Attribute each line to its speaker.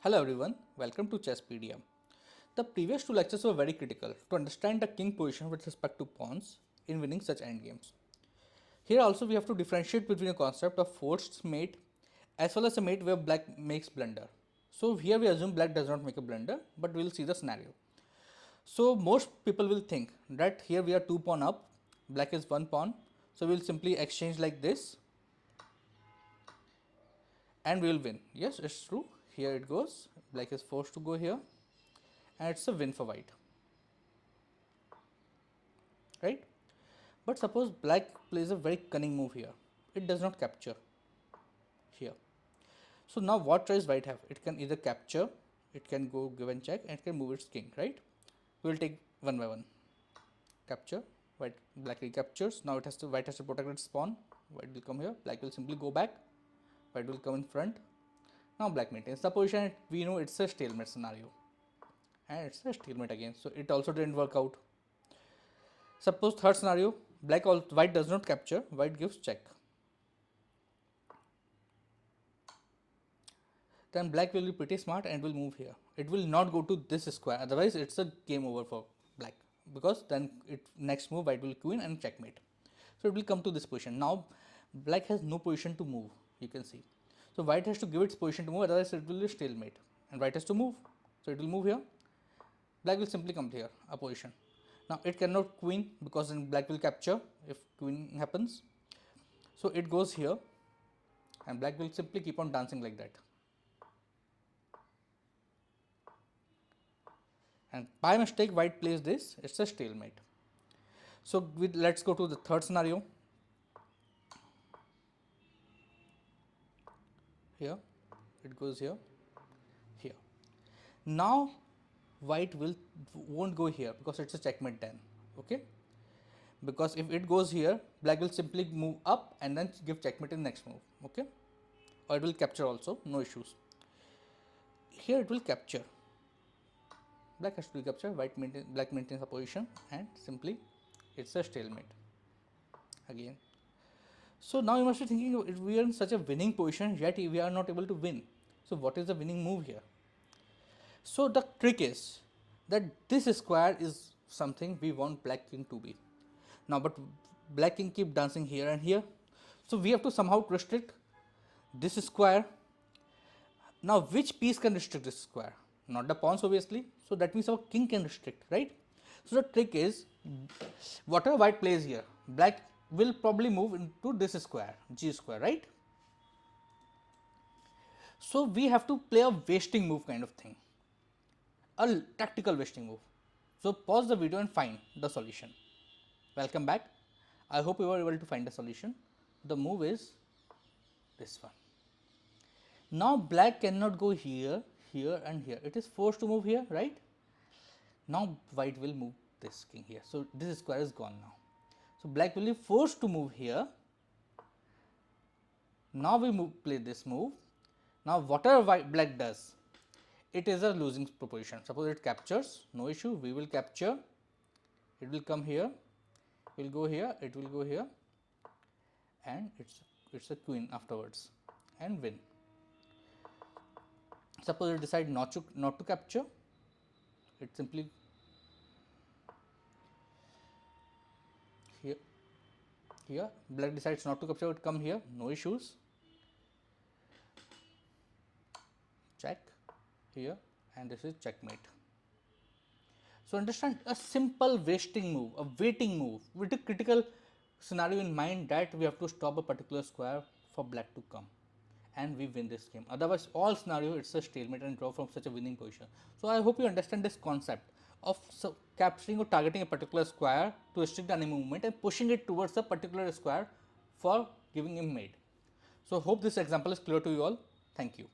Speaker 1: Hello everyone, welcome to Chesspedia. The previous two lectures were very critical to understand the king position with respect to pawns in winning such endgames. Here also we have to differentiate between a concept of forced mate as well as a mate where black makes blunder. So here we assume black does not make a blunder, but we will see the scenario. So most people will think that here we are 2 pawn up, black is 1 pawn, so we will simply exchange like this and we will win. Yes, it's true. Here it goes, black is forced to go here and it's a win for white, right? But suppose black plays a very cunning move here. It does not capture here. So now what choice white have? It can either capture, it can go give and check, and it can move its king, right? We will take one by one. Capture, white black recaptures. Now it has to white has to protect its pawn. White will come here. Black will simply go back. White will come in front. Now black maintains the position. We know it's a stalemate scenario, and it's a stalemate again. So it also didn't work out. Suppose third scenario, white does not capture. White gives check. Then black will be pretty smart and will move here. It will not go to this square, otherwise it's a game over for black, because then it next move white will queen and checkmate. So it will come to this position. Now black has no position to move, you can see. So white has to give its position to move, otherwise it will be stalemate, and white has to move. So it will move here. Black will simply come here, a position. Now it cannot queen because then black will capture if queen happens. So it goes here and black will simply keep on dancing like that. And by mistake white plays this, it's a stalemate. So let's go to the third scenario. Here it goes here, here. Now white won't go here because it's a checkmate then, okay? Because if it goes here, black will simply move up and then give checkmate in the next move, okay? Or it will capture also, no issues. Here it will capture. Black has to capture, black maintains a position, and simply it's a stalemate again. So now you must be thinking, if we are in such a winning position, yet we are not able to win. So what is the winning move here? So the trick is that this square is something we want black king to be. Now but black king keep dancing here and here. So we have to somehow restrict this square. Now which piece can restrict this square? Not the pawns obviously. So that means our king can restrict, right? So the trick is, whatever white plays here, black will probably move into this square, G square, right? So we have to play a wasting move kind of thing, a tactical wasting move. So pause the video and find the solution. Welcome back. I hope you were able to find the solution. The move is this one. Now black cannot go here, here and here. It is forced to move here, right? Now white will move this king here. So this square is gone now. So black will be forced to move here. Now we play this move. Now whatever black does, it is a losing proposition. Suppose it captures, no issue, we will capture. It will come here, will go here, it will go here, and it's a queen afterwards and win. Suppose it decide not to capture, it simply here black decides not to capture, it come here, no issues, check here, and this is checkmate. So understand, a simple wasting move, a waiting move with a critical scenario in mind, that we have to stop a particular square for black to come and we win this game. Otherwise all scenario it's a stalemate and draw from such a winning position. So I hope you understand this concept of capturing or targeting a particular square to restrict the enemy movement and pushing it towards a particular square for giving him mate. So hope this example is clear to you all. Thank you.